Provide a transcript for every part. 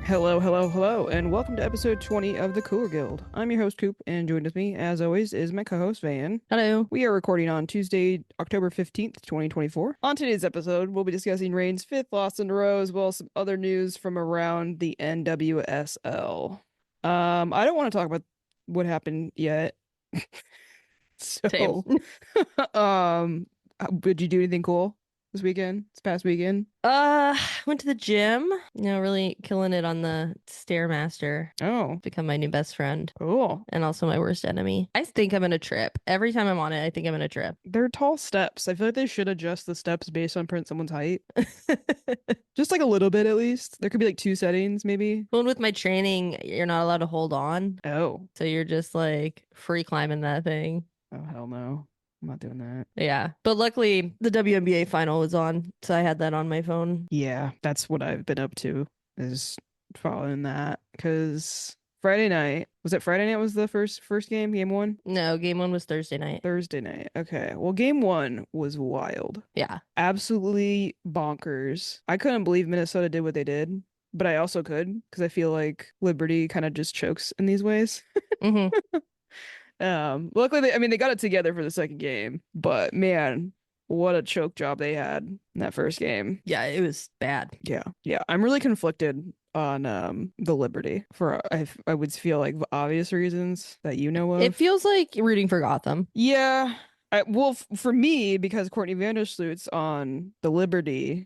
Hello, hello, hello, and welcome to episode 20 of the Cooler Guild. I'm your host, Coop, and joined with me, as always, is my co-host, Van. Hello. We are recording on Tuesday, October 15th, 2024. On today's episode, we'll be discussing Reign's fifth loss in a row, as well as some other news from around the NWSL. I don't want to talk about what happened yet. Same. So, did you do anything cool this past weekend? Went to the gym. Really killing it on the Stairmaster. Oh, Become my new best friend cool. and also my worst enemy. I think I'm gonna trip. Every time I'm on it, I think I'm gonna trip. They're tall steps. I feel like they should adjust the steps based on someone's height. Just like a little bit at least. There could be like two settings maybe. Well, with my training, you're not allowed to hold on. Oh. So you're just like free climbing that thing. Oh, hell no. I'm not doing that. Yeah. But luckily the WNBA final was on, so I had that on my phone. Yeah, that's what I've been up to, is following that. Because Friday night, was it Friday night was the first game? Game one? No, game one was Thursday night. Thursday night. Okay. Well, game one was wild. Yeah. Absolutely bonkers. I couldn't believe Minnesota did what they did, but I also could because I feel like Liberty kind of just chokes in these ways. Mm-hmm. Luckily they got it together for the second game, but man, what a choke job they had in that first game. Yeah, it was bad. Yeah. I'm really conflicted on the Liberty for I would feel like obvious reasons that you know of. It feels like rooting for Gotham. Yeah. Well, for me, because Courtney Vandersloot's on the Liberty,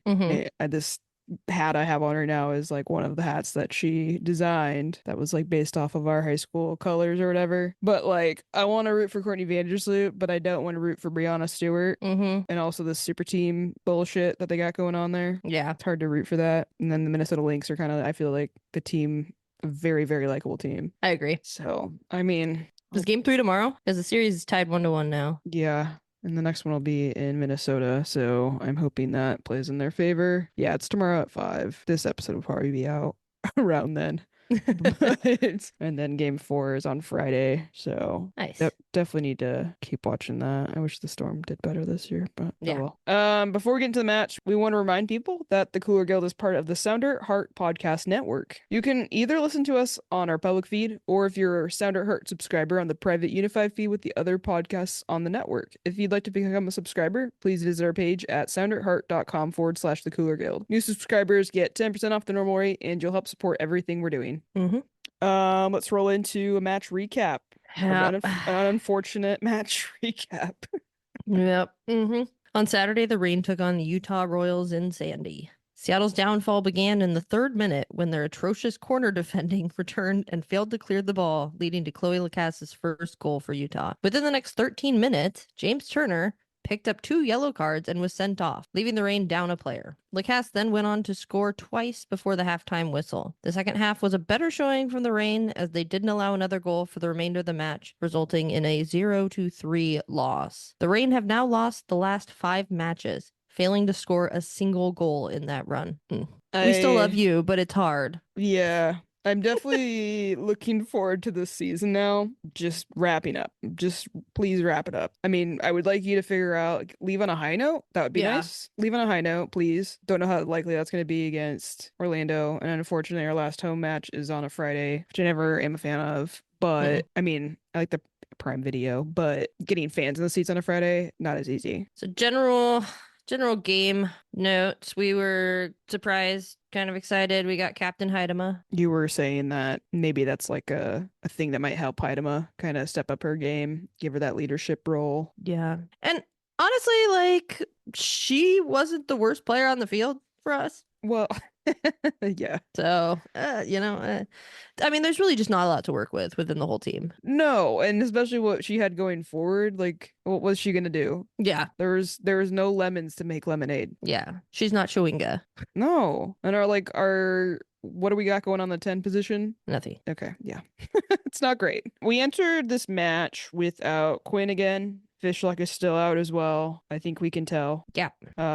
this hat I have on her now is like one of the hats that she designed that was like based off of our high school colors or whatever. But like, I want to root for Courtney Vandersloot, but I don't want to root for Brianna Stewart and also the super team bullshit that they got going on there. Yeah. It's hard to root for that. And then the Minnesota Lynx are kind of, I feel like the team, a very, very likable team. I agree. So, I mean, is game 3 tomorrow? Because the series is tied 1-1 now. Yeah. And the next one will be in Minnesota, so I'm hoping that plays in their favor. Yeah, it's tomorrow at 5. This episode will probably be out around then. And then game 4 is on Friday, so nice. Definitely need to keep watching that. I wish the Storm did better this year, but yeah. Oh well. Before we get into the match, we want to remind people that the Cooler Guild is part of the Sounder Heart Podcast Network. You can either listen to us on our public feed, or if you're a Sounder Heart subscriber, on the private unified feed with the other podcasts on the network. If you'd like to become a subscriber, please visit our page at sounderheart.com/the Cooler Guild. New subscribers get 10% off the normal rate, and you'll help support everything we're doing. Let's roll into a match recap. An unfortunate match recap. Yep. On Saturday, the Reign took on the Utah Royals in Sandy. Seattle's downfall began in the 3rd minute when their atrocious corner defending returned and failed to clear the ball, leading to Chloe Lacasse' first goal for Utah. Within the next 13 minutes, James Turner picked up 2 yellow cards and was sent off, leaving the Reign down a player. Lacasse then went on to score twice before the halftime whistle. The second half was a better showing from the Reign, as they didn't allow another goal for the remainder of the match, resulting in a 0-3 loss. The Reign have now lost the last 5 matches, failing to score a single goal in that run. We still love you, but it's hard. Yeah. I'm definitely looking forward to this season now. Just wrapping up. Just please wrap it up. I mean, I would like you to figure out, like, leave on a high note. That would be nice. Leave on a high note, please. Don't know how likely that's going to be against Orlando. And unfortunately, our last home match is on a Friday, which I never am a fan of. But I mean, I like the Prime Video, but getting fans in the seats on a Friday, not as easy. So general game notes, we were surprised, kind of excited. We got Captain Heidema. You were saying that maybe that's like a thing that might help Heidema kind of step up her game, give her that leadership role. Yeah. And honestly, like, she wasn't the worst player on the field for us. Well, yeah. So, I mean, there's really just not a lot to work with within the whole team. No, and especially what she had going forward, like, what was she gonna do? Yeah. There was no lemons to make lemonade. Yeah. She's not Chewinga. No. And what do we got going on the 10 position? Nothing. Okay, yeah. It's not great. We entered this match without Quinn again. Fishlock is still out as well. I think we can tell. Yeah.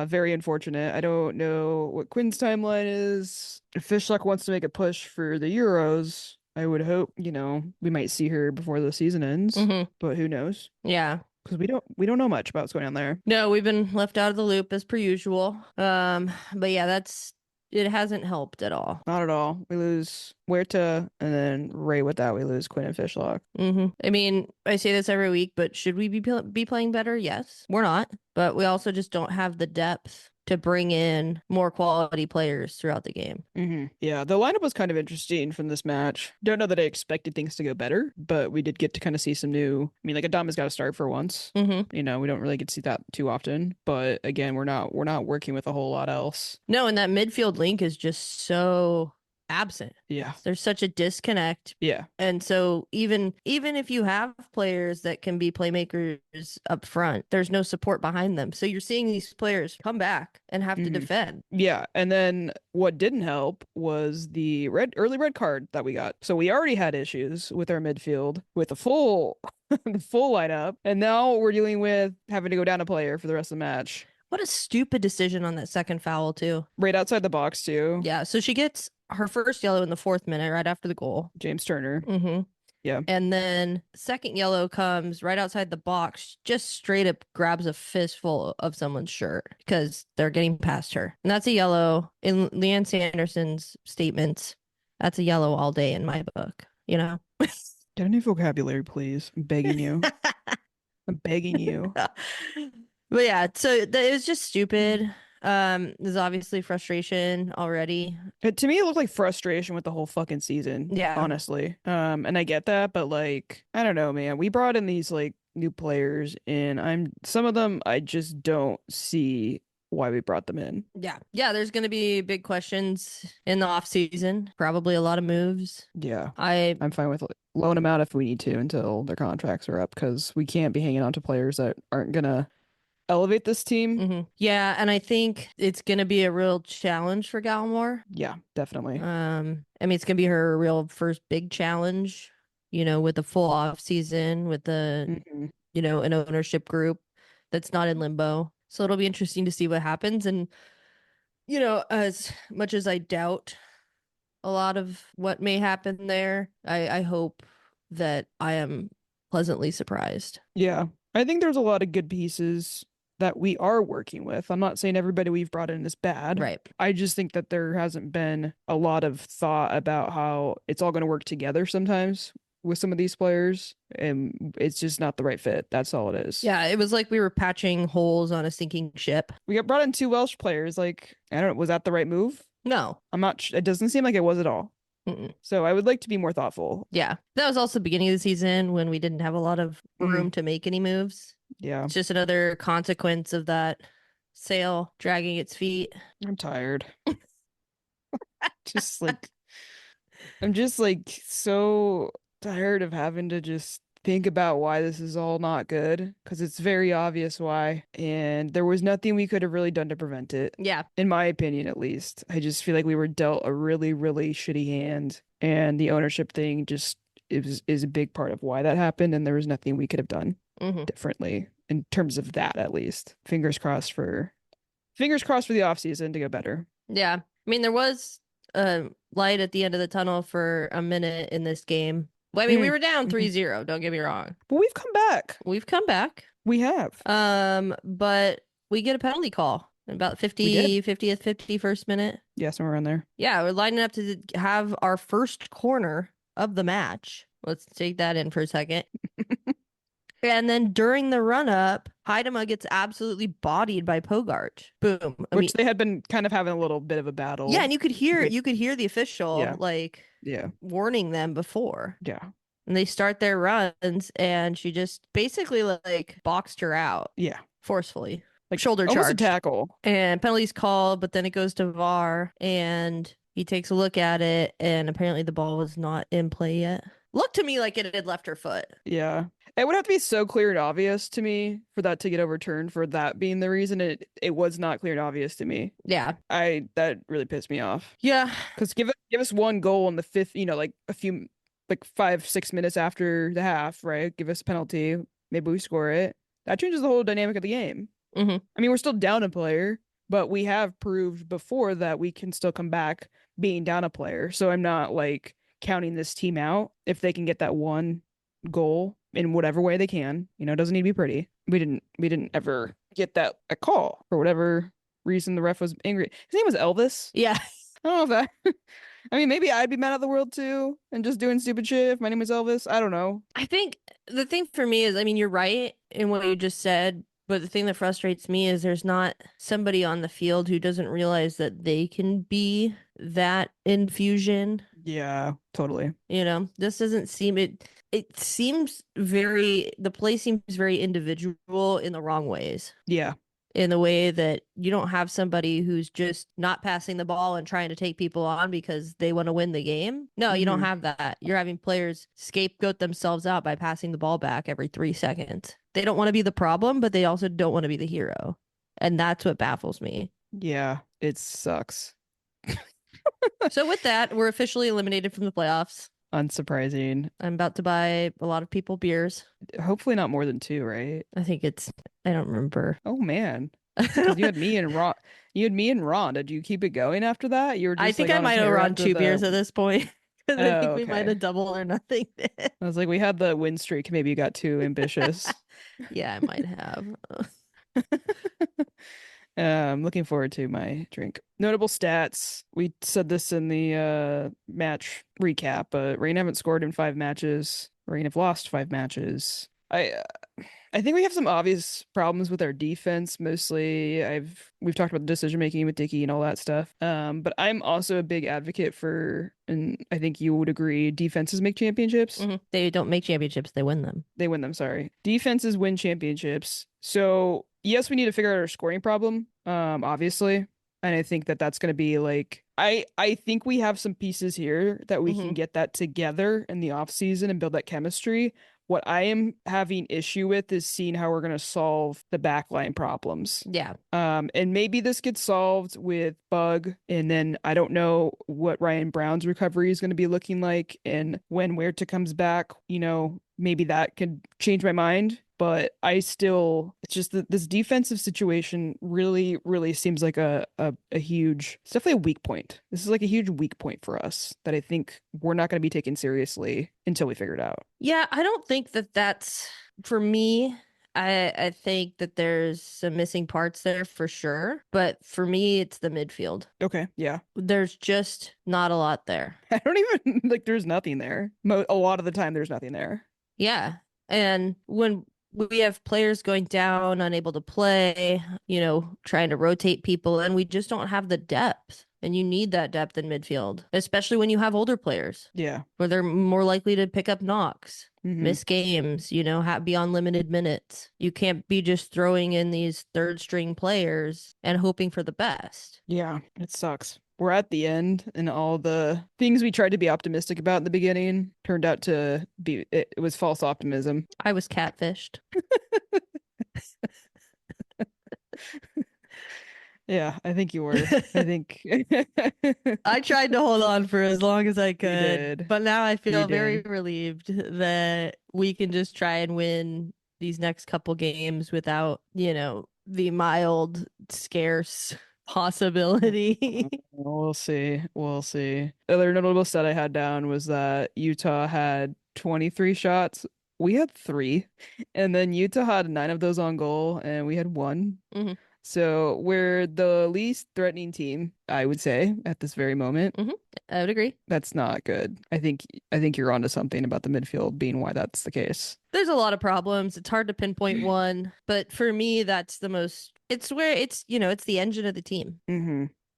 Very unfortunate. I don't know what Quinn's timeline is. If Fishlock wants to make a push for the Euros, I would hope, we might see her before the season ends. But who knows? Yeah. Because we don't know much about what's going on there. No, we've been left out of the loop as per usual. But yeah, that's it hasn't helped at all. Not at all. We lose Huerta, and then right with that, we lose Quinn and Fishlock. I mean, I say this every week, but should we be playing better? Yes. We're not, but we also just don't have the depth to bring in more quality players throughout the game. Yeah, the lineup was kind of interesting from this match. Don't know that I expected things to go better, but we did get to kind of see some new. I mean, like Adama's got to start for once. You know, we don't really get to see that too often. But again, we're not working with a whole lot else. No, and that midfield link is just so absent. Yeah. There's such a disconnect. Yeah. And so even if you have players that can be playmakers up front, there's no support behind them. So you're seeing these players come back and have to defend. Yeah. And then what didn't help was the early red card that we got. So we already had issues with our midfield with the full lineup. And now we're dealing with having to go down a player for the rest of the match. What a stupid decision on that second foul, too. Right outside the box, too. Yeah. So she gets her first yellow in the 4th minute, right after the goal. James Turner. Yeah. And then second yellow comes right outside the box, just straight up grabs a fistful of someone's shirt because they're getting past her. And that's a yellow. In Leanne Sanderson's statements, that's a yellow all day in my book, you know? Get a new vocabulary, please. I'm begging you. I'm begging you. But yeah, so it was just stupid. There's obviously frustration already. To me, it looked like frustration with the whole fucking season. Yeah. Honestly. And I get that, but like, I don't know, man. We brought in these like new players, and some of them I just don't see why we brought them in. Yeah, there's going to be big questions in the off season. Probably a lot of moves. Yeah. I'm fine with loan them out if we need to until their contracts are up, because we can't be hanging on to players that aren't gonna elevate this team. Yeah, and I think it's going to be a real challenge for Gallimore. Yeah, definitely. I mean, it's going to be her real first big challenge, you know, with the full off season, with the, you know, an ownership group that's not in limbo. So it'll be interesting to see what happens. And, you know, as much as I doubt a lot of what may happen there, I hope that I am pleasantly surprised. Yeah, I think there's a lot of good pieces that we are working with. I'm not saying everybody we've brought in is bad. Right. I just think that there hasn't been a lot of thought about how it's all going to work together sometimes with some of these players, and it's just not the right fit. That's all it is. Yeah, it was like we were patching holes on a sinking ship. We got brought in 2 Welsh players. Like, I don't know, was that the right move? No. I'm not it doesn't seem like it was at all. So I would like to be more thoughtful. Yeah. That was also the beginning of the season when we didn't have a lot of room to make any moves. Yeah. It's just another consequence of that sail dragging its feet. I'm tired. I'm just like so tired of having to just think about why this is all not good, because it's very obvious why, and there was nothing we could have really done to prevent it. Yeah. In my opinion, at least. I just feel like we were dealt a really, really shitty hand, and the ownership thing just is a big part of why that happened, and there was nothing we could have done differently in terms of that, at least. Fingers crossed for the off season to go better. Yeah. I mean, there was a light at the end of the tunnel for a minute in this game. Well, I mean, we were down 3-0, don't get me wrong. But we've come back. We have. But we get a penalty call in about 50th, 51st minute. Yeah, somewhere around there. Yeah, we're lining up to have our first corner of the match. Let's take that in for a second. And then during the run-up, Heidema gets absolutely bodied by Pogart. Boom. They had been kind of having a little bit of a battle. Yeah, and you could hear the official warning them before. Yeah. And they start their runs, and she just basically like boxed her out. Yeah. Forcefully. Like shoulder charge. Almost a tackle. And penalty's called, but then it goes to VAR, and he takes a look at it, and apparently the ball was not in play yet. Looked to me like it had left her foot. Yeah. It would have to be so clear and obvious to me for that to get overturned, for that being the reason. It was not clear and obvious to me. Yeah. That really pissed me off. Yeah. Because give us one goal in the 5th, you know, like a few, like 5-6 minutes after the half, right? Give us a penalty. Maybe we score it. That changes the whole dynamic of the game. I mean, we're still down a player, but we have proved before that we can still come back being down a player. So I'm not like counting this team out if they can get that one goal in whatever way they can. You know, it doesn't need to be pretty. We didn't ever get a call for whatever reason. The ref was angry. His name was Elvis. Yeah. I don't know if that. I mean, maybe I'd be mad at the world too and just doing stupid shit if my name was Elvis. I don't know. I think the thing for me is, I mean, you're right in what you just said, but the thing that frustrates me is there's not somebody on the field who doesn't realize that they can be that infusion. Yeah, totally. You know, this doesn't seem it. It seems very, the play seems very individual in the wrong ways. Yeah. In the way that you don't have somebody who's just not passing the ball and trying to take people on because they want to win the game. No, you don't have that. You're having players scapegoat themselves out by passing the ball back every 3 seconds. They don't want to be the problem, but they also don't want to be the hero. And that's what baffles me. Yeah, it sucks. So with that, we're officially eliminated from the playoffs. Unsurprising. I'm about to buy a lot of people beers. Hopefully not more than 2, right? I don't remember. Oh man. Because you had me and Ron. You had me and Ron. Did you keep it going after that? You were just I think like I on a might have tear run after 2 beers at this point. Because I think we okay. might have double or nothing. I was like, we had the win streak. Maybe you got too ambitious. Yeah, I might have. Looking forward to my drink. Notable stats. We said this in the match recap, but Reign haven't scored in 5 matches. Reign have lost 5 matches. I think we have some obvious problems with our defense. Mostly, we've talked about the decision making with Dickey and all that stuff. But I'm also a big advocate for, and I think you would agree, defenses make championships. Mm-hmm. They don't make championships; they win them. They win them. Sorry, defenses win championships. So yes, we need to figure out our scoring problem. Obviously, and I think that that's going to be like I think we have some pieces here that we can get that together in the off season and build that chemistry. What I am having issue with is seeing how we're going to solve the backline problems. Yeah. And maybe this gets solved with Bug, and then I don't know what Ryan Brown's recovery is going to be looking like, and when Huerta comes back, maybe that could change my mind. But it's just that this defensive situation really, really seems like it's definitely a weak point. This is like a huge weak point for us that I think we're not going to be taken seriously until we figure it out. Yeah, I don't think that that's, for me, I think that there's some missing parts there for sure. But for me, it's the midfield. Okay, yeah. There's just not a lot there. I don't even, there's nothing there. A lot of the time, there's nothing there. Yeah. And when we have players going down, unable to play, trying to rotate people, and we just don't have the depth. And you need that depth in midfield, especially when you have older players. Yeah. Where they're more likely to pick up knocks, miss games, be on limited minutes. You can't be just throwing in these third string players and hoping for the best. Yeah, it sucks. We're at the end, and all the things we tried to be optimistic about in the beginning turned out to be, it was false optimism. I was catfished. Yeah, I think you were. I think I tried to hold on for as long as I could, did. but now I feel You very did. relieved that we can just try and win these next couple games without, the mild, scarce possibility. We'll see. We'll see. The other notable stat I had down was that Utah had 23 shots. We had 3. And then Utah had 9 of those on goal, and we had 1. So we're the least threatening team, I would say, at this very moment. I would agree. That's not good. I think you're onto something about the midfield being why that's the case. There's a lot of problems. It's hard to pinpoint one, but for me, that's the most. It's where it's the engine of the team,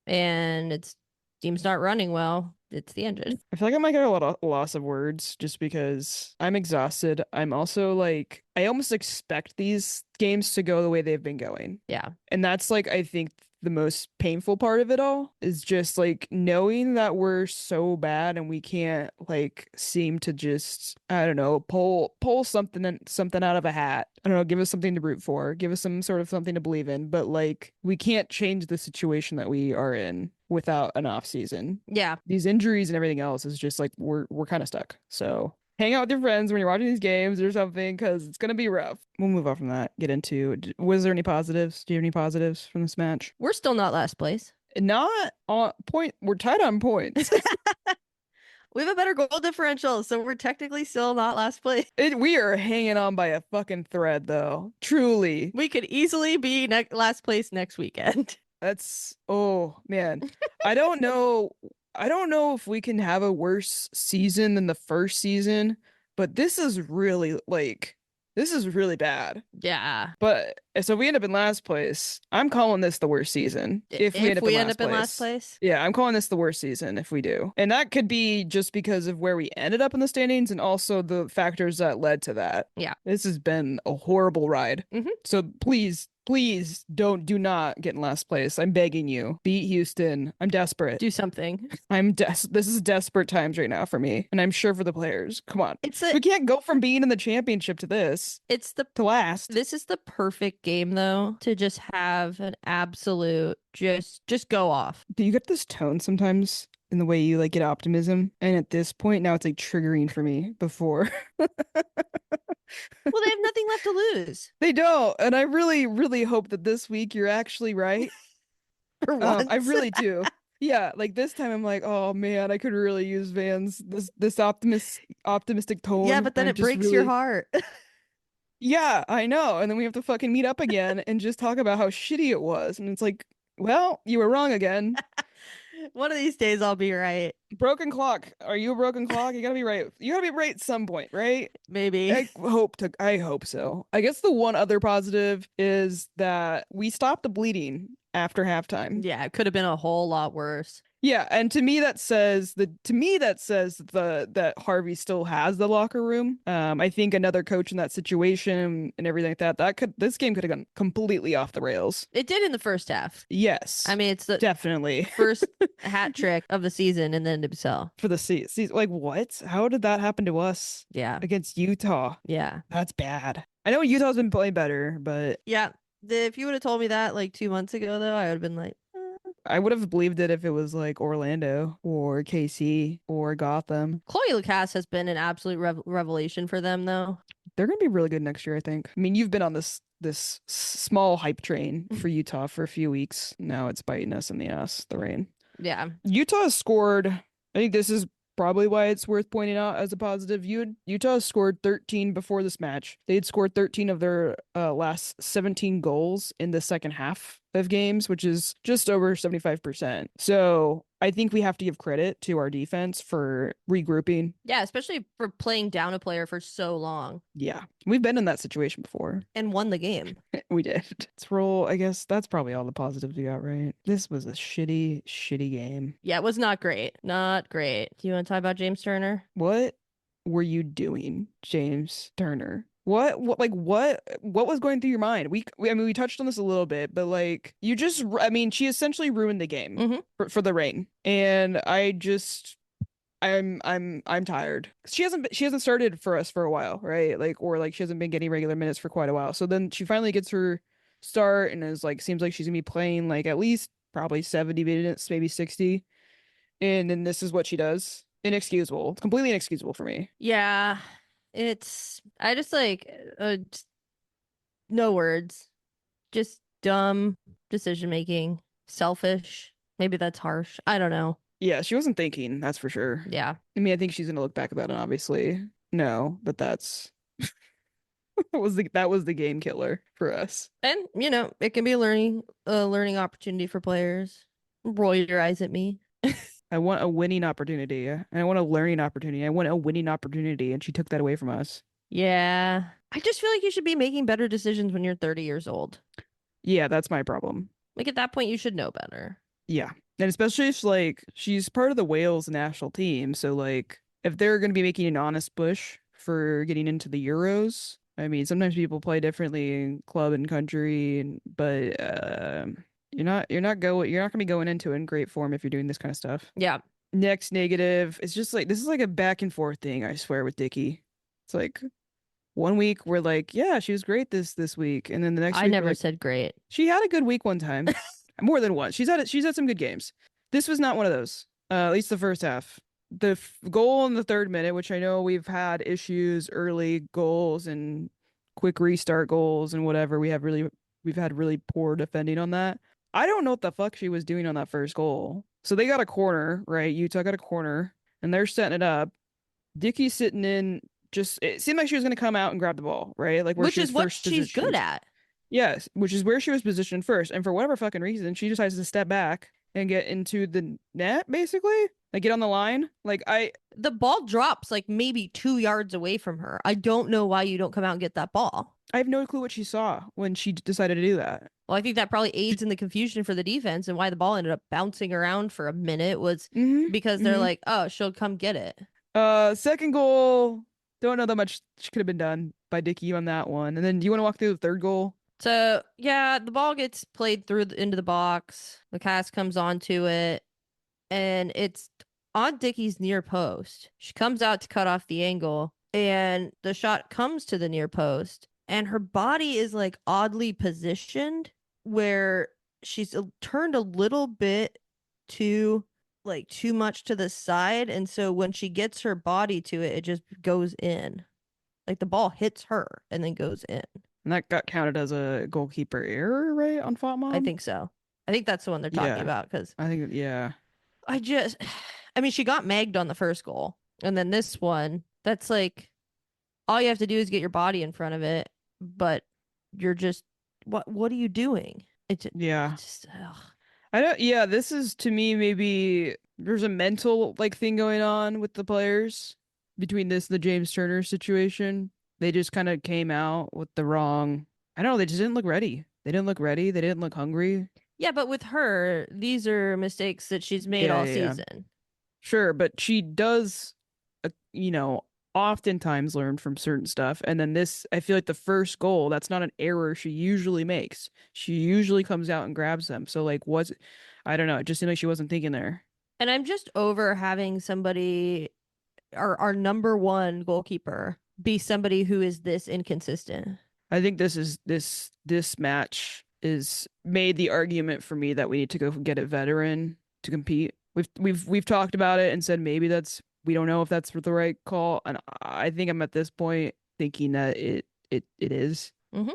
and it's team's not running well. It's the engine. I feel like I might get a lot of loss of words just because I'm exhausted. I'm also like, I almost expect these games to go the way they've been going. Yeah. And that's like, I think the most painful part of it all is just like knowing that we're so bad and we can't like seem to just, I don't know, pull something out of a hat. I don't know, give us something to root for, give us some sort of something to believe in, but like we can't change the situation that we are in without an off season. Yeah. These injuries and everything else is just like we're kind of stuck. So hang out with your friends when you're watching these games or something, because it's gonna be rough. We'll move on from that. Get into, was there any positives? Do you have any positives from this match? We're still not last place. Not on point. We're tied on points. We have a better goal differential, so we're technically still not last place. We are hanging on by a fucking thread, though. Truly. We could easily be last place next weekend. That's oh man. I don't know. I don't know if we can have a worse season than the first season, but this is really bad. Yeah. But so we end up in last place. I'm calling this the worst season if we end If up in we end last up in last place. place. Yeah, I'm calling this the worst season if we do. And that could be just because of where we ended up in the standings and also the factors that led to that. Yeah. This has been a horrible ride. Mhm. So please do not get in last place. I'm begging you. Beat Houston. I'm desperate. Do something. This is desperate times right now for me, and I'm sure for the players. Come on. It's We can't go from being in the championship to this to last. This is the perfect game though to just have an absolute just go off. Do you get this tone sometimes in the way you like get optimism? And at this point now it's like triggering for me before. Well, they have nothing left to lose. They don't. And I really, really hope that this week you're actually right. For once. I really do. Yeah, like this time I'm like, oh man, I could really use this optimistic tone. Yeah, but then I'm it just breaks your really heart. Yeah, I know. And then we have to fucking meet up again and just talk about how shitty it was. And it's like, well, you were wrong again. One of these days I'll be right. Broken clock. Are you a broken clock? You gotta be right. You gotta be right at some point, right? Maybe. I hope so. I guess the one other positive is that we stopped the bleeding after halftime. Yeah, it could have been a whole lot worse. Yeah, and to me that says that Harvey still has the locker room. I think another coach in that situation and everything like that this game could have gone completely off the rails. It did in the first half. Yes. I mean, it's the definitely first hat trick of the season in the NWSL. for the season. Like what? How did that happen to us Yeah. against Utah? Yeah. That's bad. I know Utah's been playing better, but Yeah. If you would have told me that like 2 months ago, though, I would have been like, I would have believed it if it was like Orlando or KC or Gotham. Chloe Lacasse has been an absolute revelation for them, though. They're gonna be really good next year, I think. I mean, you've been on this small hype train for Utah for a few weeks. Now it's biting us in the ass, the rain. Yeah. Utah has scored. I think this is probably why it's worth pointing out as a positive. Utah scored 13 before this match. They'd scored 13 of their last 17 goals in the second half of games, which is just over 75%. So I think we have to give credit to our defense for regrouping. Yeah, especially for playing down a player for so long. Yeah, we've been in that situation before. And won the game. We did. Let's roll. I guess that's probably all the positives we got, right? This was a shitty game. Yeah, it was not great. Not great. Do you want to talk about James Turner? What were you doing, James Turner? What was going through your mind? I mean, we touched on this a little bit, but like she essentially ruined the game for the Reign. And I'm tired. She hasn't started for us for a while, right? Like she hasn't been getting regular minutes for quite a while. So then she finally gets her start and is like seems like she's gonna be playing like at least probably 70 minutes, maybe 60. And then this is what she does. Inexcusable. It's completely inexcusable for me. Yeah. I just like no words. Just dumb decision making. Selfish. Maybe that's harsh. I don't know. Yeah, she wasn't thinking, that's for sure. Yeah. I mean, I think she's gonna look back at that and obviously no, but that's that was the game killer for us. And it can be a learning opportunity for players. Roll your eyes at me. I want a winning opportunity. And I want a learning opportunity. I want a winning opportunity, and she took that away from us. Yeah. I just feel like you should be making better decisions when you're 30 years old. Yeah, that's my problem. Like at that point, you should know better. Yeah. And especially if like she's part of the Wales national team. So like if they're going to be making an honest push for getting into the Euros, I mean, sometimes people play differently in club and country, but you're not going to be going into it in great form if you're doing this kind of stuff. Yeah. Next negative, it's just like this is like a back and forth thing, I swear, with Dickie. It's like 1 week we're like, yeah, she was great this week, and then the next I week never said great. She had a good week one time. More than once. She's had some good games. This was not one of those. At least the first half. The goal in the 3rd minute, which I know we've had issues early goals and quick restart goals and whatever. We've had really poor defending on that. I don't know what the fuck she was doing on that first goal. So they got a corner, right? Utah got a corner and they're setting it up. Dickie's sitting in, it seemed like she was going to come out and grab the ball, right? Like which is what she's good at. Yes, which is where she was positioned first. And for whatever fucking reason, she decides to step back and get into the net, basically. Like get on the line. The ball drops like maybe 2 yards away from her. I don't know why you don't come out and get that ball. I have no clue what she saw when she decided to do that. Well, I think that probably aids in the confusion for the defense, and why the ball ended up bouncing around for a minute was Mm-hmm. because they're Mm-hmm. like, oh, she'll come get it. Second goal. Don't know that much could have been done by Dickey on that one. And then do you want to walk through the third goal? So yeah, the ball gets played through into the box. The cast comes onto it, and it's on Dickey's near post. She comes out to cut off the angle, and the shot comes to the near post, and her body is like oddly positioned where she's turned a little bit too too much to the side, and so when she gets her body to it, it just goes in. Like the ball hits her and then goes in. And that got counted as a goalkeeper error, right, on I Fatmom? think so. I think that's the one they're talking Yeah, about because I think, yeah. I just, I mean, she got magged on the first goal. And then this one, that's like, all you have to do is get your body in front of it. But you're just, what are you doing? Yeah. It's just, ugh. I don't, yeah, this is to me maybe there's a mental like thing going on with the players between this and the James Turner situation. They just kind of came out with the wrong, I don't know, they just didn't look ready. They didn't look ready. They didn't look hungry. Yeah, but with her, these are mistakes that she's made Yeah, all yeah, yeah. season. Sure, but she does, oftentimes learn from certain stuff. And then this, I feel like the first goal, that's not an error she usually makes. She usually comes out and grabs them. So, like, I don't know. It just seemed like she wasn't thinking there. And I'm just over having somebody, our number one goalkeeper, be somebody who is this inconsistent. I think this match is made the argument for me that we need to go get a veteran to compete. We've talked about it and said maybe we don't know if that's the right call, and I think I'm at this point thinking that it is. Mm-hmm.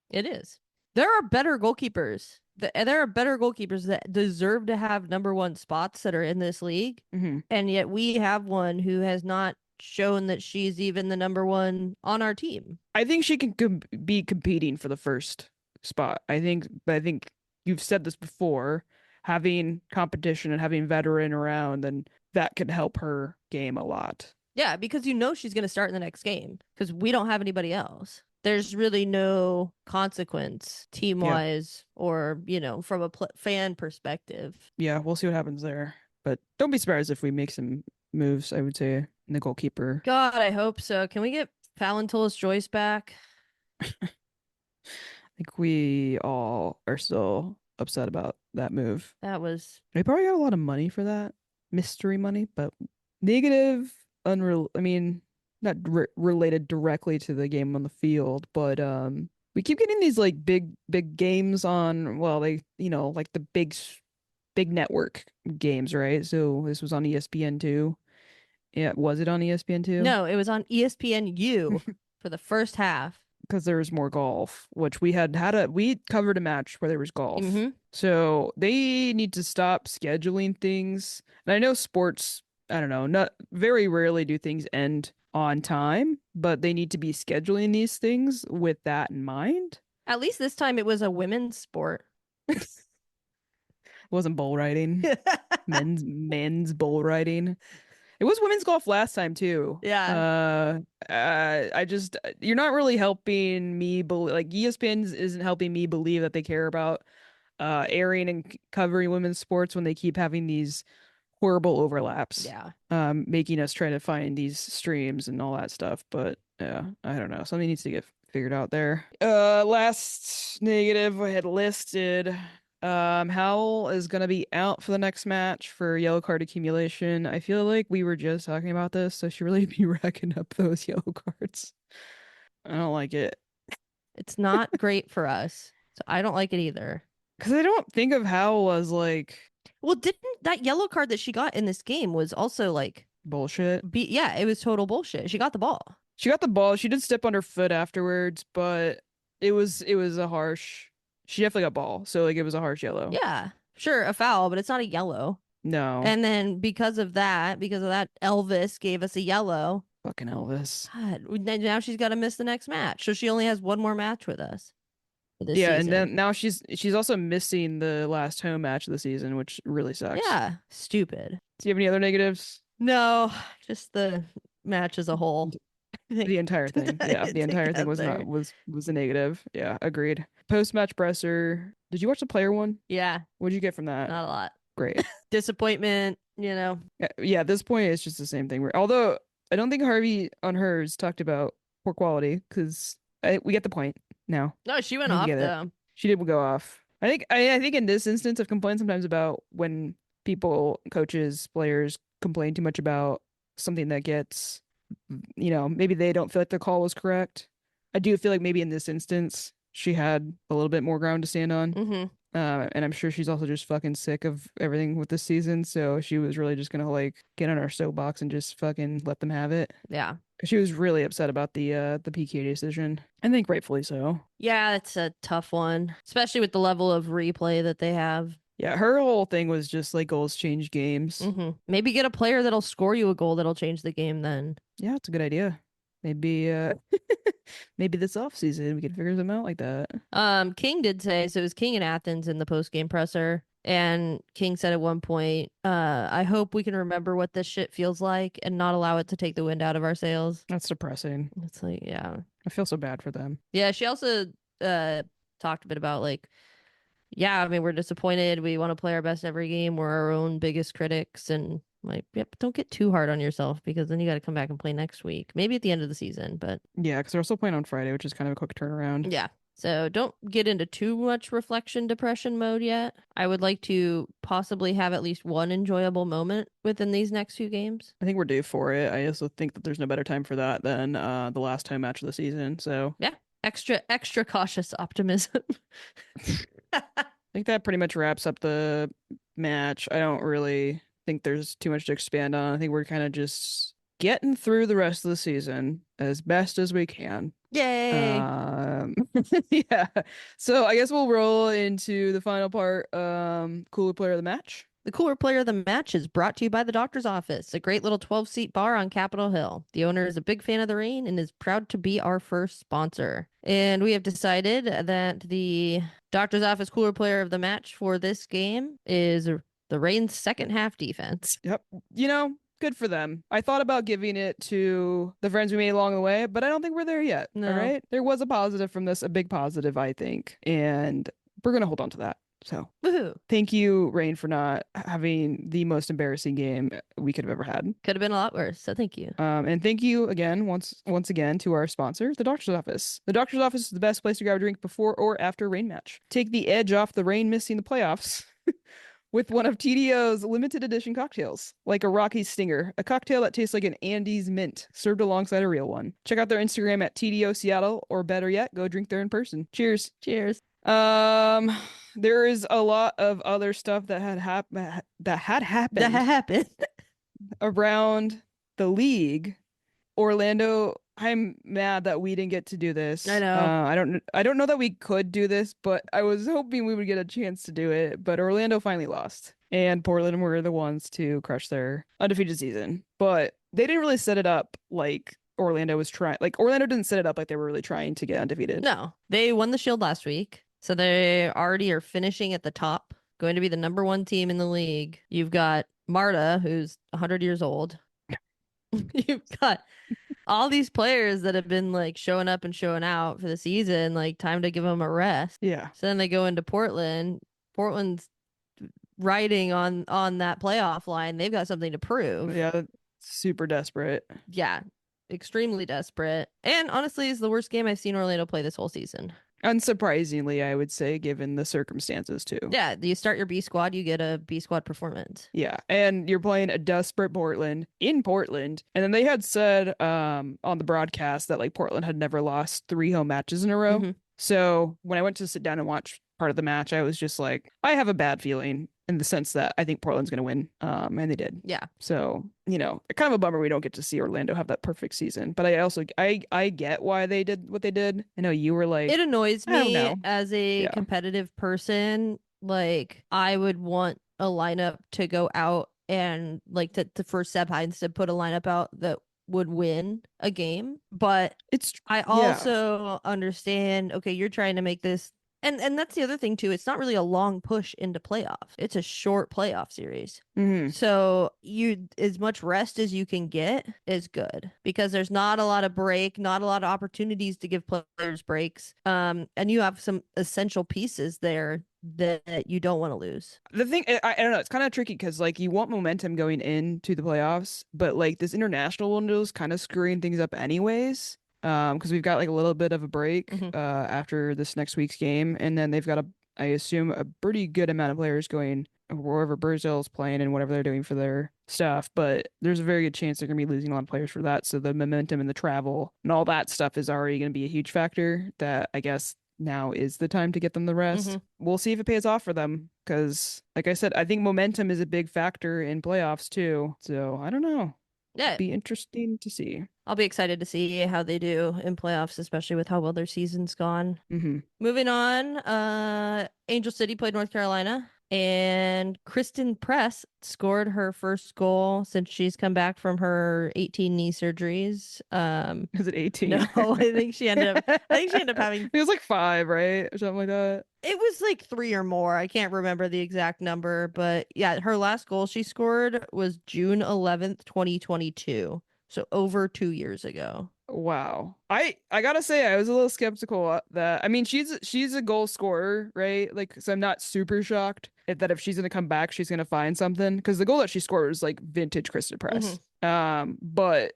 It is. There are better goalkeepers. There are better goalkeepers that deserve to have number one spots that are in this league. Mm-hmm. And yet we have one who has not shown that she's even the number one on our team. I think she can be competing for the first spot. I think you've said this before, having competition and having veteran around, then that could help her game a lot. Yeah, because you know she's going to start in the next game because we don't have anybody else. There's really no consequence team wise or, from a fan perspective. Yeah, we'll see what happens there. But don't be surprised if we make some moves, I would say, in the goalkeeper. God, I hope so. Can we get Fallon Joyce back? I think we all are still upset about that move. That was. They probably got a lot of money for that. Mystery money, but negative, unreal. I mean, not related directly to the game on the field, but we keep getting these like big games on, well, like the big network games, right? So this was on ESPN2. Yeah, was it on ESPN2? No, it was on ESPNU for the first half. Because there was more golf, which we covered a match where there was golf. Mm-hmm. So they need to stop scheduling things. And I know sports, I don't know, not very rarely do things end on time, but they need to be scheduling these things with that in mind. At least this time it was a women's sport. It wasn't bull riding. men's bull riding. It was women's golf last time too. Yeah. You're not really helping me believe, like ESPN isn't helping me believe that they care about airing and covering women's sports when they keep having these horrible overlaps. Yeah. Making us try to find these streams and all that stuff. But yeah, I don't know. Something needs to get figured out there. Last negative I had listed. Howell is gonna be out for the next match for yellow card accumulation. I feel like we were just talking about this, so she really be racking up those yellow cards. I don't like it. It's not great for us. So I don't like it either. Because I don't think of Howell as like Well, didn't that yellow card that she got in this game was also like bullshit. Yeah, it was total bullshit. She got the ball. She got the ball. She did step on her foot afterwards, but it was a harsh. She definitely got ball, so like it was a harsh yellow. Yeah, sure, a foul, but it's not a yellow. No. And then because of that, Elvis gave us a yellow. Fucking Elvis. God, now she's got to miss the next match, so she only has one more match with us. for this Yeah, and season. then now she's also missing the last home match of the season, which really sucks. Yeah, stupid. Do you have any other negatives? No, just the match as a whole. I think The entire thing. Yeah, the entire thing was together. not was a negative. Yeah, agreed. Post-match presser. Did you watch the player one? Yeah, What'd you get from that? not a lot. Great. Disappointment, Yeah, at this point it's just the same thing. Although I don't think Harvey on hers talked about poor quality because we get the point now. No, she I went think we off get it. though. She did go off. I think in this instance I've complained sometimes about when people, coaches, players complain too much about something that gets, maybe they don't feel like the call was correct. I do feel like maybe in this instance she had a little bit more ground to stand on. Mm-hmm. And I'm sure she's also just fucking sick of everything with this season. So she was really just gonna like get on our soapbox and just fucking let them have it. Yeah. 'Cause she was really upset about the PK decision. I think rightfully so. Yeah, it's a tough one, especially with the level of replay that they have. Yeah, her whole thing was just like goals change games. Mm-hmm. Maybe get a player that'll score you a goal that'll change the game then. Yeah, it's a good idea. Maybe maybe this off season we could figure something out like that. King did say, so it was King in Athens in the post game presser, and King said at one point, I hope we can remember what this shit feels like and not allow it to take the wind out of our sails. That's depressing. It's like, yeah. I feel so bad for them. Yeah, she also talked a bit about like, yeah, I mean, we're disappointed. We want to play our best every game. We're our own biggest critics. And like, yep, don't get too hard on yourself because then you got to come back and play next week. Maybe at the end of the season, but Yeah, because they're also playing on Friday, which is kind of a quick turnaround. yeah. So don't get into too much reflection depression mode yet. I would like to possibly have at least one enjoyable moment within these next few games. I think we're due for it. I also think that there's no better time for that than the last home match of the season. So yeah, extra cautious optimism. I think that pretty much wraps up the match. I don't really think there's too much to expand on. I think we're kind of just getting through the rest of the season as best as we can. Yay! Yeah. So I guess we'll roll into the final part. Cooler player of the match. The cooler player of the match is brought to you by the doctor's office, a great little 12-seat bar on Capitol Hill. The owner is a big fan of the Reign and is proud to be our first sponsor. And we have decided that the doctor's office cooler player of the match for this game is the Reign's second half defense. Yep. Good for them. I thought about giving it to the friends we made along the way, but I don't think we're there yet. No. All right. There was a positive from this, a big positive, I think. And we're going to hold on to that. So woohoo. Thank you, Rain, for not having the most embarrassing game we could have ever had. Could have been a lot worse. So thank you. And thank you again, once again, to our sponsor, the Doctor's Office. The Doctor's Office is the best place to grab a drink before or after a Rain match. Take the edge off the Rain missing the playoffs. With one of TDO's limited edition cocktails, like a Rocky Stinger, a cocktail that tastes like an Andes mint, served alongside a real one. Check out their Instagram at TDO Seattle, or better yet, go drink there in person. Cheers. Cheers. There is a lot of other stuff that had happened around the league. Orlando, I'm mad that we didn't get to do this. I know. I don't know that we could do this, but I was hoping we would get a chance to do it. But Orlando finally lost, and Portland were the ones to crush their undefeated season. But they didn't really set it up like Orlando was trying. Like Orlando didn't set it up like they were really trying to get undefeated. No, they won the Shield last week, so they already are finishing at the top, going to be the number one team in the league. You've got Marta, who's 100 years old. You've got all these players that have been like showing up and showing out for the season, like time to give them a rest. Yeah. So then they go into Portland. Portland's riding on that playoff line. They've got something to prove. Yeah, super desperate. Yeah, extremely desperate. And honestly, it's the worst game I've seen Orlando play this whole season. Unsurprisingly, I would say, given the circumstances too. Yeah, you start your B squad, you get a B squad performance. Yeah, and you're playing a desperate Portland in Portland. And then they had said on the broadcast that like Portland had never lost 3 home matches in a row. Mm-hmm. So when I went to sit down and watch part of the match, I was just like, I have a bad feeling in the sense that I think Portland's going to win. And they did. Yeah. So, kind of a bummer we don't get to see Orlando have that perfect season. But I also, I get why they did what they did. I know you were like, it annoys me know. as a competitive person. Like, I would want a lineup to go out and like to for Seb Hines to put a lineup out that would win a game. But I also understand, okay, you're trying to make this And that's the other thing too. It's not really a long push into playoffs. It's a short playoff series. Mm-hmm. So as much rest as you can get is good because there's not a lot of break, not a lot of opportunities to give players breaks. And you have some essential pieces there that you don't want to lose. The thing, I don't know, it's kind of tricky because like you want momentum going into the playoffs, but like this international window is kind of screwing things up anyways. Because we've got like a little bit of a break after this next week's game, and then they've got I assume a pretty good amount of players going wherever Brazil's playing and whatever they're doing for their stuff. But there's a very good chance they're gonna be losing a lot of players for that. So the momentum and the travel and all that stuff is already gonna be a huge factor. That I guess now is the time to get them the rest. We'll see if it pays off for them because, like I said, I think momentum is a big factor in playoffs too. So I don't know. Yeah, It'd be interesting to see. I'll be excited to see how they do in playoffs, especially with how well their season's gone. Moving on, Angel City played North Carolina, and Kristen Press scored her first goal since she's come back from her 18 knee surgeries. Is it 18? No, I think she ended up having It was like 5, right? Or something like that. It was like 3 or more. I can't remember the exact number, but yeah, her last goal she scored was June 11th, 2022. So over 2 years ago. Wow. I gotta say I was a little skeptical that I mean she's a goal scorer, right? Like so I'm not super shocked if she's gonna come back she's gonna find something because the goal that she scored was like vintage Krista Press. But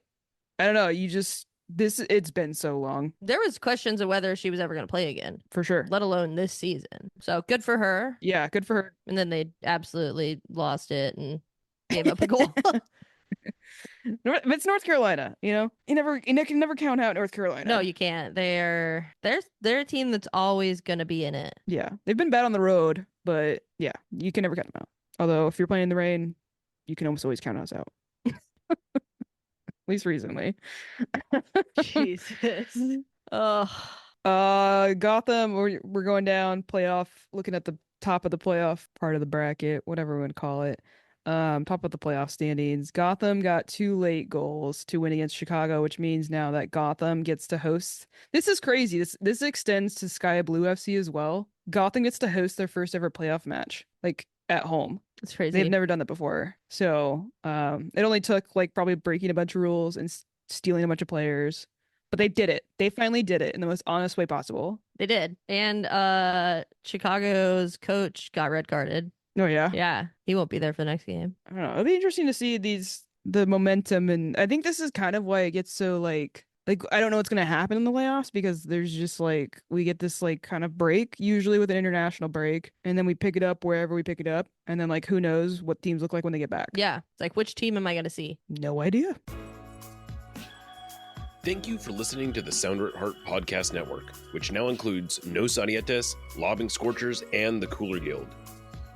I don't know, it's been so long. There was questions of whether she was ever going to play again. For sure. Let alone this season. So good for her. Yeah, good for her. And then they absolutely lost it and gave up a goal. It's North Carolina, you know? You can never count out North Carolina. No, you can't. They're a team that's always going to be in it. Yeah. They've been bad on the road, but yeah, you can never count them out. Although if you're playing in the rain, you can almost always count us out. At least recently. Jesus. Oh. Gotham, we're going down playoff, looking at the top of the playoff part of the bracket, whatever we would call it. Top of the playoff standings. Gotham got 2 late goals to win against Chicago, which means now that Gotham gets to host. This is crazy. This extends to Sky Blue FC as well. Gotham gets to host their first ever playoff match, like at home. It's crazy. They've never done that before. So, it only took like probably breaking a bunch of rules and stealing a bunch of players, but they did it. They finally did it in the most honest way possible. They did. And Chicago's coach got red carded. Oh yeah. Yeah, he won't be there for the next game. I don't know. It'll be interesting to see the momentum, and I think this is kind of why it gets so like I don't know what's gonna happen in the playoffs because there's just like we get this like kind of break usually with an international break, and then we pick it up wherever we pick it up, and then like who knows what teams look like when they get back. Yeah, it's like which team am I gonna see? No idea. Thank you for listening to the Sounder at Heart Podcast Network, which now includes No Sarietes, Lobbing Scorchers, and the Cooler Guild.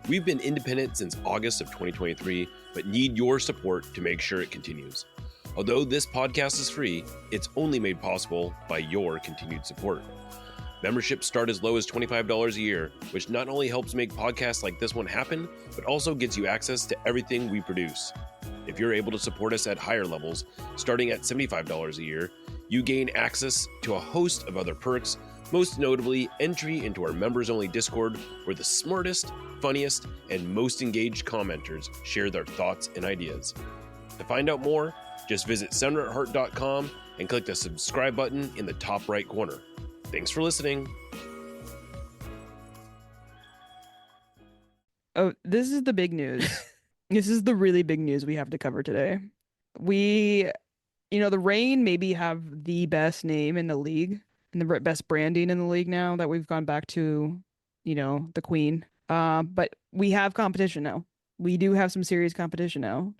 We've been independent since August of 2023, but need your support to make sure it continues. Although this podcast is free, it's only made possible by your continued support. Memberships start as low as $25 a year, which not only helps make podcasts like this one happen, but also gets you access to everything we produce. If you're able to support us at higher levels, starting at $75 a year, you gain access to a host of other perks, most notably entry into our members-only Discord, where the smartest, funniest, and most engaged commenters share their thoughts and ideas. To find out more, just visit sounderatheart.com and click the subscribe button in the top right corner. Thanks for listening. Oh, this is the big news. This is the really big news we have to cover today. The Reign maybe have the best name in the league and the best branding in the league now that we've gone back to, the Queen. But we have competition now. We do have some serious competition now.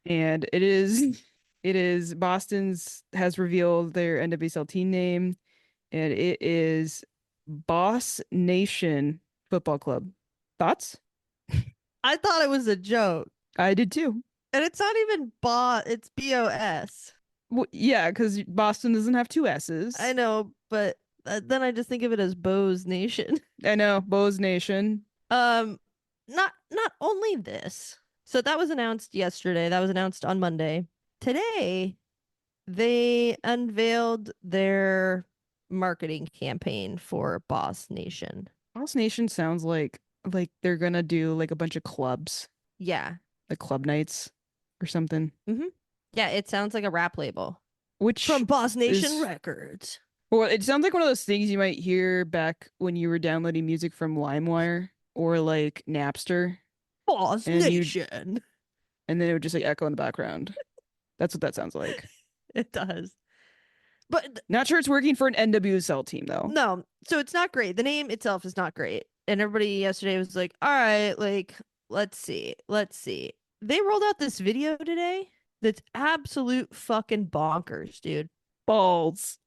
And it is Boston's has revealed their NWSL team name, and it is Boss Nation Football Club. Thoughts? I thought it was a joke. I did too. And it's not even BOS, it's BOS. Well, yeah, because Boston doesn't have 2 S's. I know, but then I just think of it as Bo's Nation. I know, Bo's Nation. Not only this. So that was announced yesterday. That was announced on Monday. Today, they unveiled their marketing campaign for Boss Nation. Boss Nation sounds like they're gonna do like a bunch of clubs, Yeah. like club nights or something. Yeah, it sounds like a rap label. Which From Boss Nation is Records. well, it sounds like one of those things you might hear back when you were downloading music from LimeWire or like Napster, Boss and Nation. and then it would just like echo in the background. That's what that sounds like. It does. But Not sure it's working for an NWSL team though. no, so it's not great. The name itself is not great. And everybody yesterday was like, all right, like, let's see. They rolled out this video today that's absolute fucking bonkers, dude. Balls.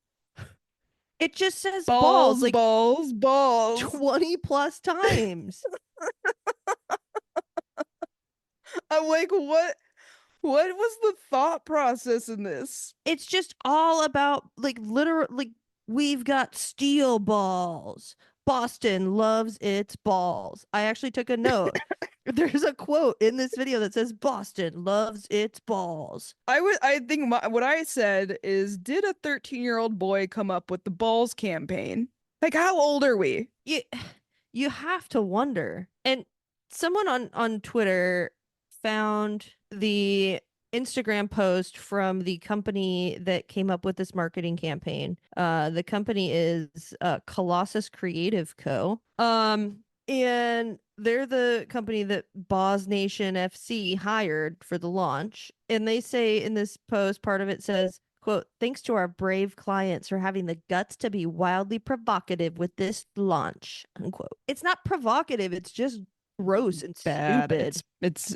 It just says Balls, like balls, balls. 20 plus times. I'm like, what was the thought process in this? It's just all about like literal like we've got steel balls. Boston loves its balls. I actually took a note. There's a quote in this video that says Boston loves its balls. I think what I said is, did a 13-year-old boy come up with the balls campaign? Like, how old are we? You have to wonder. And someone on Twitter found the Instagram post from the company that came up with this marketing campaign. The company is Colossus Creative Co. And they're the company that Boss Nation FC hired for the launch. And they say in this post, part of it says, quote, thanks to our brave clients for having the guts to be wildly provocative with this launch, unquote. It's not provocative. It's just gross and Bad. stupid.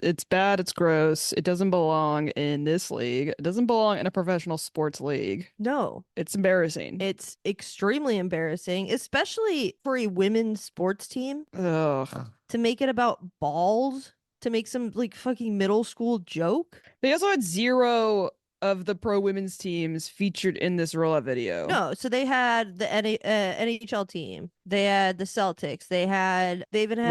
It's bad. It's gross. It doesn't belong in this league. It doesn't belong in a professional sports league. No, It's embarrassing. it's extremely embarrassing, especially for a women's sports team Ugh. to make it about balls, to make some like fucking middle school joke. They also had 0 of the pro women's teams featured in this rollout video. No, so they had the NHL team, they had the Celtics, they even had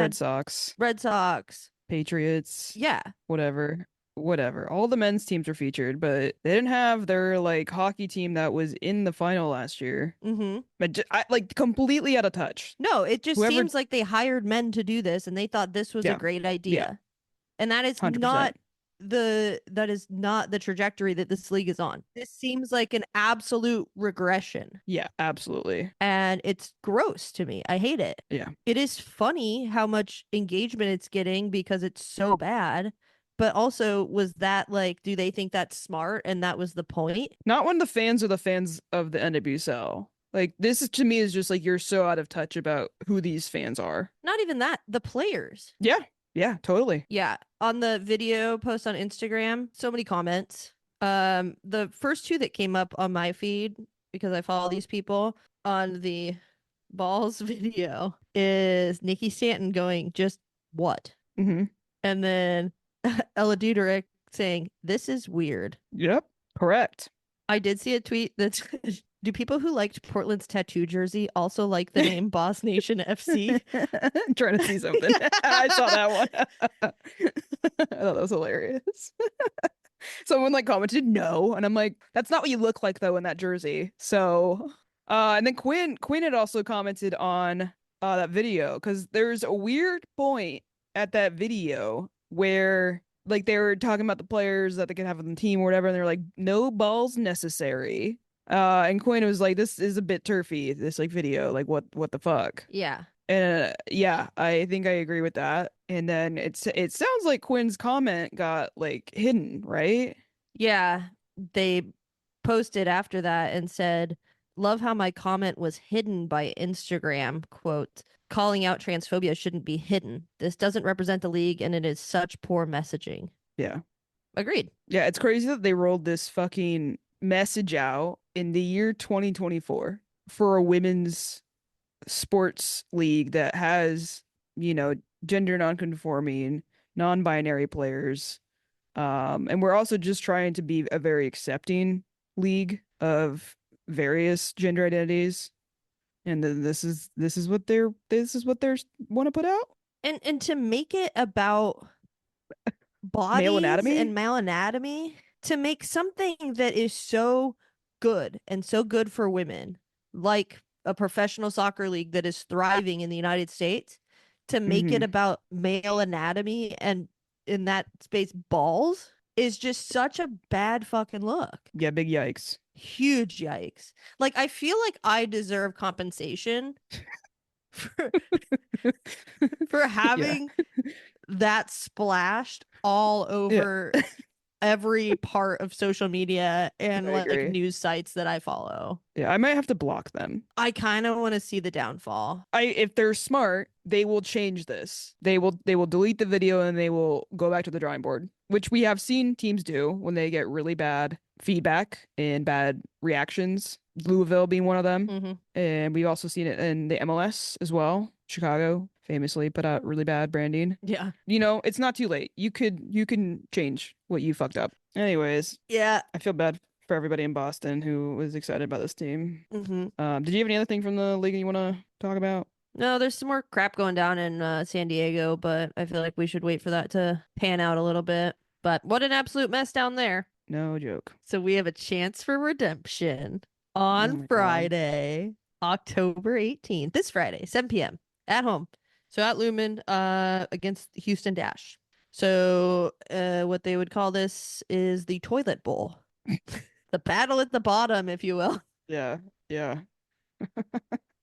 Red Sox, Patriots, yeah, whatever. All the men's teams were featured, but they didn't have their like hockey team that was in the final last year. But I like completely out of touch. No, it just Whoever- seems like they hired men to do this and they thought this was a Yeah. great idea. And that is 100%. not the trajectory that this league is on. This seems like an absolute regression. Yeah, absolutely. And it's gross to me. I hate it. Yeah. It is funny how much engagement it's getting because it's so bad. But also, was that like, do they think that's smart and that was the point? Not when the fans are the fans of the NWSL. Like, this is, to me, is just like, you're so out of touch about who these fans are. Not even that. The players. Yeah, totally. Yeah. On the video post on Instagram, so many comments. The first 2 that came up on my feed, because I follow these people on the balls video, is Nikki Stanton going, just what? Mm-hmm. And then Ella Duderick saying, this is weird. Yep, correct. I did see a tweet that said, do people who liked Portland's tattoo jersey also like the name Boss Nation FC? I'm trying to see something. I saw that one. I thought that was hilarious. Someone like commented no, and I'm like, that's not what you look like though in that jersey. So and then Quinn had also commented on that video, because there's a weird point at that video where like they were talking about the players that they could have on the team or whatever, and they're like, no balls necessary. And Quinn was like, this is a bit turfy, this like video, like what the fuck. Yeah. And yeah, I think I agree with that. And then it sounds like Quinn's comment got like hidden, right? Yeah. They posted after that and said, love how my comment was hidden by Instagram, quote, calling out transphobia shouldn't be hidden. This doesn't represent the league and it is such poor messaging. Yeah. Agreed. Yeah, it's crazy that they rolled this fucking message out in the year 2024 for a women's sports league that has, gender non-conforming, non-binary players. And we're also just trying to be a very accepting league of various gender identities. And then this is what they're want to put out. And to make it about bodies and male anatomy, to make something that is so good and so good for women, like a professional soccer league that is thriving in the United States to make it about male anatomy and in that space balls is just such a bad fucking look. Yeah, big yikes. Huge yikes. Like, I feel like I deserve compensation for, for having that splashed all over every part of social media and I like agree. news sites that I follow. Yeah, I might have to block them. I kind of want to see the downfall. If they're smart, they will change this. They will delete the video and they will go back to the drawing board, which we have seen teams do when they get really bad feedback and bad reactions. Louisville being one of them. And we've also seen it in the MLS as well. Chicago famously put out really bad branding. Yeah. You know, it's not too late. You can change what you fucked up. Anyways, Yeah. I feel bad for everybody in Boston who was excited about this team. Mm-hmm. Did you have any other thing from the league you want to talk about? No, there's some more crap going down in San Diego, but I feel like we should wait for that to pan out a little bit. But what an absolute mess down there. No joke. So we have a chance for redemption Oh on my Friday, October 18th. This Friday, 7 p.m. at home. So at Lumen against Houston Dash. So what they would call this is the toilet bowl. The battle at the bottom, if you will. Yeah.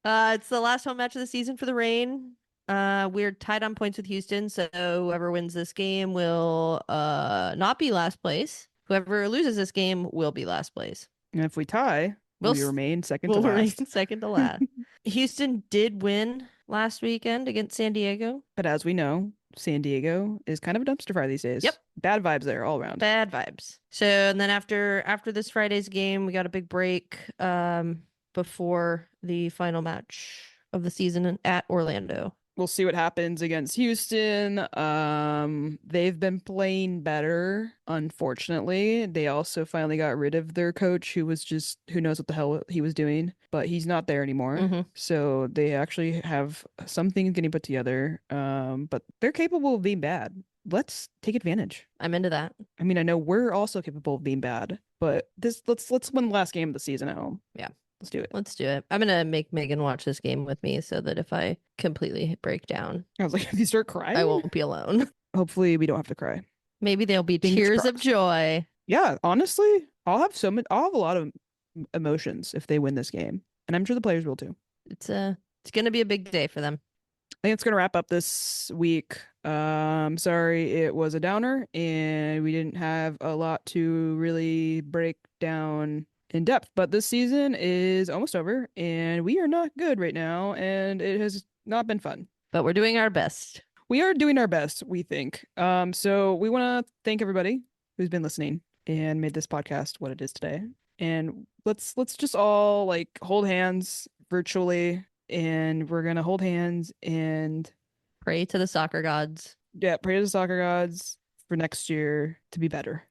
It's the last home match of the season for the Reign. We're tied on points with Houston, so whoever wins this game will not be last place. Whoever loses this game will be last place. And if we tie, we remain second to last. Remain second to last. Houston did win last weekend against San Diego. But as we know, San Diego is kind of a dumpster fire these days. Yep. Bad vibes there all around. Bad vibes. So, and then after this Friday's game, we got a big break before the final match of the season at Orlando. We'll see what happens against Houston. They've been playing better, unfortunately. They also finally got rid of their coach who knows what the hell he was doing, but he's not there anymore. So they actually have some things getting put together. But they're capable of being bad. Let's take advantage. I'm into that. I mean, I know we're also capable of being bad, but let's win the last game of the season at home. Yeah. Let's do it. Let's do it. I'm gonna make Megan watch this game with me so that if I completely break down, I was like, if you start crying, I won't be alone. Hopefully we don't have to cry. Maybe there'll be Fingers tears crossed. of joy. Yeah, honestly, I'll have a lot of emotions if they win this game, and I'm sure the players will too. It's gonna be a big day for them. I think it's gonna wrap up this week. Sorry it was a downer, and we didn't have a lot to really break down in depth, but this season is almost over and we are not good right now and it has not been fun, but we're doing our best. We are doing our best, we think. So we want to thank everybody who's been listening and made this podcast what it is today, and let's just all like hold hands virtually, and we're gonna hold hands and pray to the soccer gods. Pray to the soccer gods for next year to be better.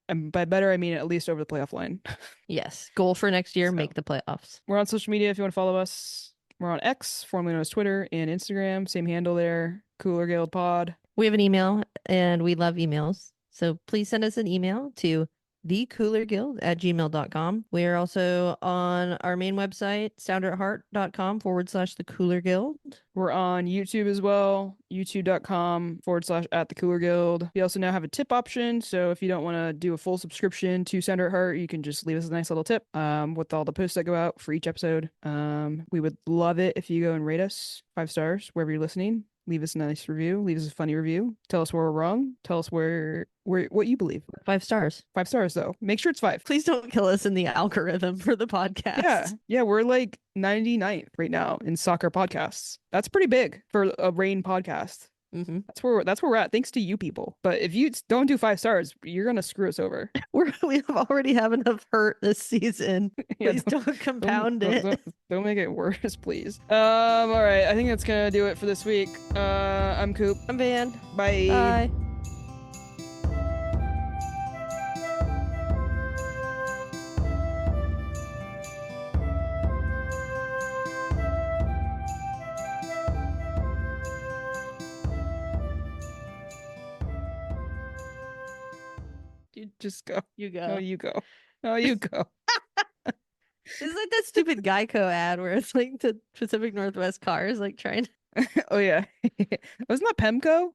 And by better, I mean at least over the playoff line. Yes. Goal for next year, make the playoffs. We're on social media if you want to follow us. We're on X, formerly known as Twitter, and Instagram. Same handle there, Cooler Guild Pod. We have an email, and we love emails. So please send us an email to thecoolerguild@gmail.com. We are also on our main website, sounderatheart.com/the Cooler Guild. We're on YouTube as well, youtube.com/@the Cooler Guild. We also now have a tip option, so if you don't want to do a full subscription to Sounder at Heart, you can just leave us a nice little tip with all the posts that go out for each episode. We would love it if you go and rate us 5 stars wherever you're listening. Leave us a nice review. Leave us a funny review. Tell us where we're wrong. Tell us what you believe. 5 stars. 5 stars, though. Make sure it's 5. Please don't kill us in the algorithm for the podcast. Yeah. We're like 99th right now in soccer podcasts. That's pretty big for a Reign podcast. Mm-hmm. That's where we're at. Thanks to you people. But if you don't do 5 stars, you're gonna screw us over. We already have enough hurt this season. Please don't compound it. Don't make it worse, please. All right. I think that's gonna do it for this week. I'm Coop. I'm Van. Bye. Bye. You just go. You go. No, you go. No, you go. It's like that stupid Geico ad where it's like the Pacific Northwest cars like trying to. Oh yeah. Wasn't that Pemco?